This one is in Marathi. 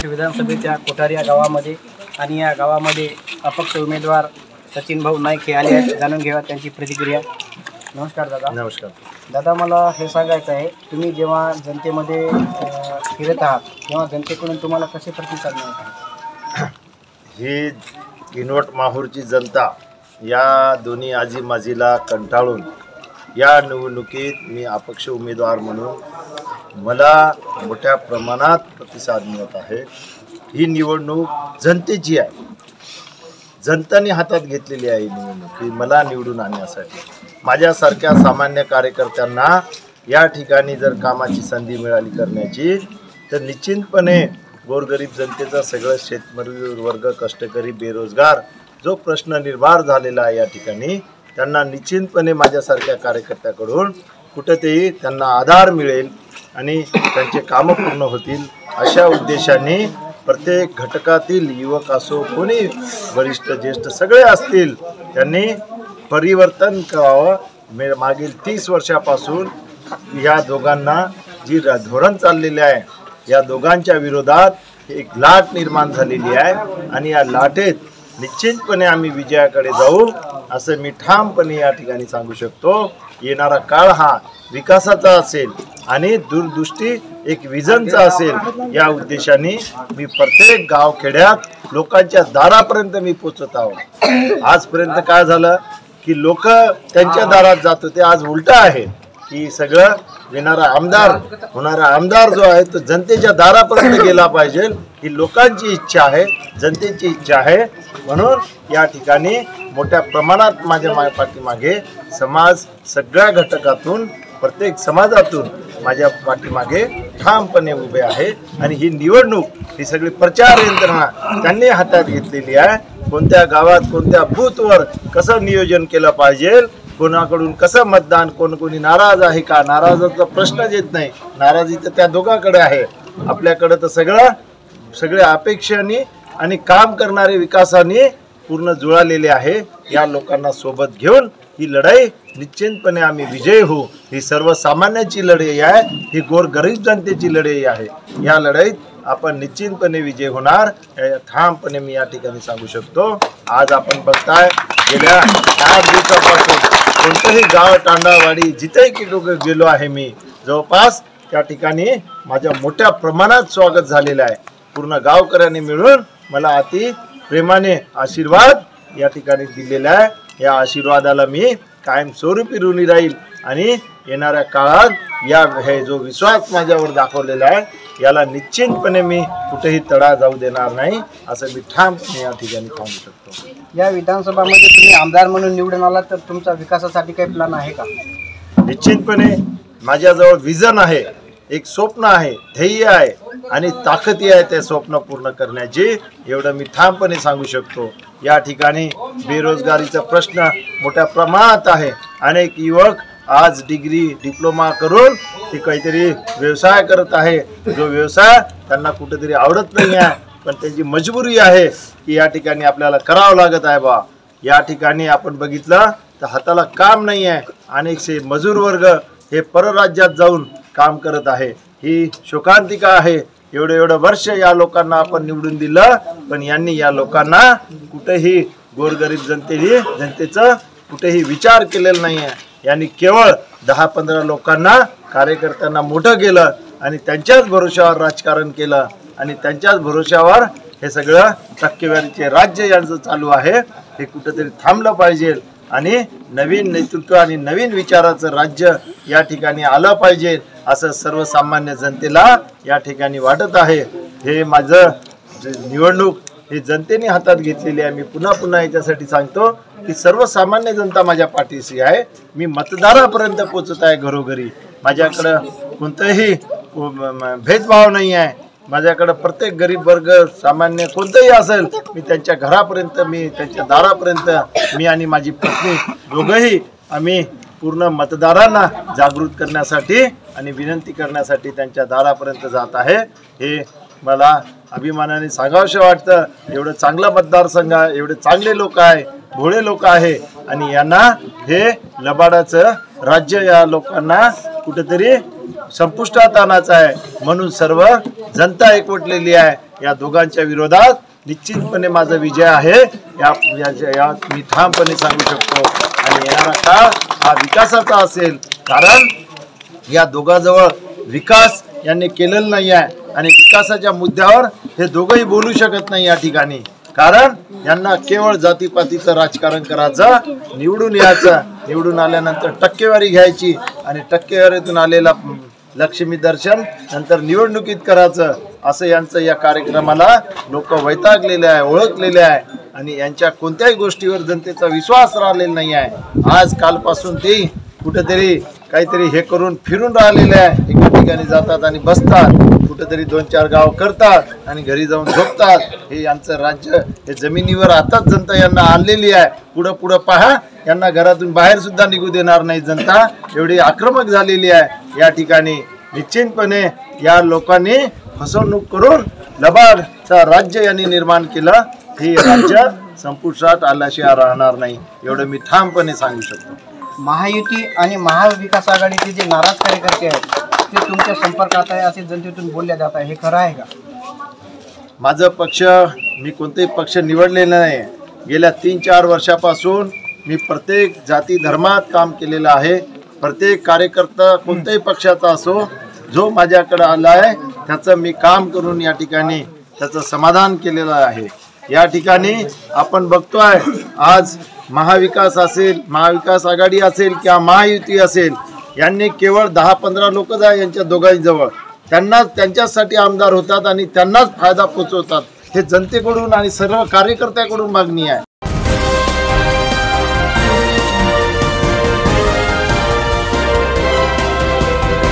विधानसभेच्या कोठारी या गावामध्ये आणि या गावामध्ये अपक्ष उमेदवार सचिन भाऊ नाईक हे आले आहेत. जाणून घ्यावा त्यांची प्रतिक्रिया. नमस्कार दादा. नमस्कार दादा, मला हे सांगायचं आहे, तुम्ही जेव्हा जनतेमध्ये फिरत आहात तेव्हा जनतेकडून तुम्हाला कसे प्रतिसाद मिळत आहे? ही किनवट माहूरची जनता या दोन्ही आजी माजीला कंटाळून या निवडणुकीत मी अपक्ष उमेदवार म्हणून मला मोठ्या प्रमाणात प्रतिसाद मिळत आहे. ही निवडणूक जनतेची आहे. जनताने हातात घेतलेली आहे. निवडणूक ही मला निवडून आणण्यासाठी. माझ्यासारख्या सामान्य कार्यकर्त्यांना या ठिकाणी जर कामाची संधी मिळाली करण्याची तर निश्चितपणे गोरगरीब जनतेचा सगळं शेतमजूर वर्ग, कष्टकरी, बेरोजगार जो प्रश्न निर्माण झालेला आहे या ठिकाणी त्यांना निश्चितपणे माझ्यासारख्या कार्यकर्त्याकडून कुठेतरी त्यांना आधार मिळेल आणि त्यांचे कामं पूर्ण होतील अशा उद्देशाने प्रत्येक घटकातील युवक असो, कोणी वरिष्ठ ज्येष्ठ सगळे असतील, त्यांनी परिवर्तन करावं. मागील 30 वर्षापासून या दोघांना जी धोरण चाललेले आहे या दोघांच्या विरोधात एक लाट निर्माण झालेली आहे आणि या लाटेत निश्चितपणे आम्ही विजयाकडे जाऊ असं मी ठामपणे या ठिकाणी सांगू शकतो. येणारा काळ हा विकासाचा असेल आणि दूरदृष्टी एक विजनचा असेल या उद्देशाने मी प्रत्येक गावखेड्यात लोकांच्या दारापर्यंत मी पोचत आहोत. आजपर्यंत काय झालं की लोक त्यांच्या दारात जात होते. आज उलट आहे की सगळं होणारा आमदार जो आहे तो जनतेच्या दारापर्यंत गेला पाहिजे ही लोकांची इच्छा आहे, जनतेची इच्छा आहे. म्हणून या ठिकाणी मोठ्या प्रमाणात माझ्या पाठीमागे समाज सगळ्या घटकातून, प्रत्येक समाजातून माझ्या पाठीमागे ठामपणे उभे आहे. आणि ही निवडणूक ही सगळी प्रचार यंत्रणा त्यांनी हातात घेतलेली आहे. कोणत्या गावात कोणत्या बूथवर कसं नियोजन केलं पाहिजे, कोणाकडून कसं मतदान, कोणी नाराज आहे का, नाराजाचा प्रश्नच येत नाही. नाराजी तर त्या दोघांकडे आहे. आपल्याकडे तर सगळ्या अपेक्षांनी आणि काम करणारे विकासाने पूर्ण जुळालेले आहे. या लोकांना सोबत घेऊन ही लढाई निश्चितपणे आम्ही विजयी होऊ. ही सर्वसामान्यांची लढाई आहे, ही गोरगरीब जनतेची लढाई आहे. या लढाईत आपण निश्चितपणे विजय होणार ठामपणे मी या ठिकाणी सांगू शकतो. आज आपण बघताय गेल्या 8 दिवसापासून कोणतंही गाव, तांडावाडी जिथेही गेलो आहे मी, जवळपास त्या ठिकाणी माझ्या मोठ्या प्रमाणात स्वागत झालेलं आहे. पूर्ण गावकऱ्यांनी मिळून मला अति प्रेमाने आशीर्वाद या ठिकाणी दिलेला आहे. या आशीर्वादाला मी कायमस्वरूपी ऋणी राहील आणि येणाऱ्या काळात हे जो विश्वास माझ्यावर दाखवलेला आहे याला निश्चितपणे मी कुठेही तडा जाऊ देणार नाही असं मी ठामपणे या ठिकाणी सांगू शकतो. या विधानसभामध्ये तुम्ही आमदार म्हणून निवडून आलात तर तुमचा विकासासाठी काही प्लॅन आहे का? निश्चितपणे माझ्याजवळ विजन आहे, एक स्वप्न आहे, ध्येय आहे आणि ताकदी आहे ते स्वप्न पूर्ण करण्याची. एवढं मी ठामपणे सांगू शकतो. या ठिकाणी बेरोजगारीचा प्रश्न मोठ्या प्रमाणात आहे. अनेक युवक आज डिग्री, डिप्लोमा करून ते काहीतरी व्यवसाय करत आहे. जो व्यवसाय त्यांना कुठेतरी आवडत नाही आहे, पण त्यांची मजबुरी आहे की या ठिकाणी आपल्याला करावं लागत आहे बा. या ठिकाणी आपण बघितलं तर हाताला काम नाही आहे. अनेकसे मजूर वर्ग हे परराज्यात जाऊन काम करत आहे. ही शोकांतिका आहे. एवढं वर्ष या लोकांना आपण निवडून दिलं, पण यांनी या लोकांना कुठेही गोरगरीब जनतेचं कुठेही विचार केलेला नाही आहे. यांनी केवळ 10-15 लोकांना, कार्यकर्त्यांना मोठं केलं आणि त्यांच्याच भरोश्यावर राजकारण केलं आणि त्यांच्याच भरोश्यावर हे सगळं टक्केवारीचे राज्य यांचं चालू आहे. हे कुठेतरी थांबलं पाहिजे आणि नवीन नेतृत्व आणि नवीन विचाराचं राज्य या ठिकाणी आलं पाहिजे असं सर्वसामान्य जनतेला या ठिकाणी वाटत आहे. हे माझं निवडणूक ही जनतेने हातात घेतलेली आहे. मी पुन्हा याच्यासाठी सांगतो की सर्वसामान्य जनता माझ्या पाठीशी आहे. मी मतदारापर्यंत पोचत आहे घरोघरी. माझ्याकडं कोणतंही भेदभाव नाही आहे. माझ्याकडं प्रत्येक गरीब वर्ग, सामान्य कोणतंही असेल, मी त्यांच्या घरापर्यंत, मी त्यांच्या दारापर्यंत, मी आणि माझी पत्नी दोघंही आम्ही पूर्ण मतदारांना जागृत करण्यासाठी आणि विनंती करण्यासाठी त्यांच्या दारापर्यंत जात आहे. हे मला अभिमानाने सांगावंसं वाटतं. एवढं चांगलं मतदारसंघ आहे, एवढे चांगले लोक आहे भोळे लोक आहे आणि यांना हे लबाडाचं राज्य या लोकांना कुठेतरी संपुष्टात आणायचं आहे. म्हणून सर्व जनता एकवटलेली आहे. या दोघांच्या विरोधात निश्चितपणे माझा विजय आहे या मी ठामपणे सांगू शकतो. आणि येणारा काळ हा विकासाचा असेल, कारण या दोघांजवळ विकास यांनी केलेला नाही आहे आणि विकासाच्या मुद्द्यावर हे दोघंही बोलू शकत नाही या ठिकाणी. कारण यांना केवळ जातीपातीचं राजकारण करायचं, निवडून यायचं, निवडून आल्यानंतर टक्केवारी घ्यायची आणि टक्केवारीतून आलेला लक्ष्मी दर्शन नंतर निवडणुकीत करायचं, असं यांचं या कार्यक्रमाला लोक वैतागलेले आहे, ओळखलेले आहे. आणि यांच्या कोणत्याही गोष्टीवर जनतेचा विश्वास राहिलेला नाही आहे. आज कालपासून ते कुठेतरी काहीतरी हे करून फिरून राहिलेले आहे. एका ठिकाणी जातात आणि बसतात, कुठेतरी 2-4 गाव करतात आणि घरी जाऊन झोपतात. हे यांचं राज्य हे जमिनीवर आताच जनता यांना आणलेली आहे. पुढं पहा, यांना घरातून बाहेर सुद्धा निघू देणार नाही जनता, एवढी आक्रमक झालेली आहे. या ठिकाणी निश्चितपणे या लोकांनी फसवणूक करून लबाडचं राज्य यांनी निर्माण केलं. हे राज्य संपुष्टात आल्याशिवाय राहणार नाही, एवढं मी ठामपणे सांगू शकतो. महायुती आणि महाविकास आघाडीचे जे नाराज कार्यकर्ते आहेत ते तुमच्या संपर्कात आहे असे जनतेतून बोलले जात आहे, हे खरं आहे का? माझं पक्ष, मी कोणतेही पक्ष निवडलेलं नाही. गेल्या 3-4 वर्षापासून मी प्रत्येक जाती धर्मात काम केलेलं आहे. प्रत्येक कार्यकर्ता कोणत्याही पक्षाचा असो, जो माझ्याकडे आला आहे त्याचं मी काम करून या ठिकाणी त्याचं समाधान केलेलं आहे. या ठिकाणी आपण बघतोय, आज महाविकास असेल, महाविकास आघाडी असेल किंवा महायुती असेल, यांनी केवळ 10-15 लोक आहे यांच्या दोघांजवळ, त्यांच्यासाठी आमदार होतात आणि त्यांनाच फायदा पोचवतात. हे जनतेकडून आणि सर्व कार्यकर्त्याकडून मागणी आहे.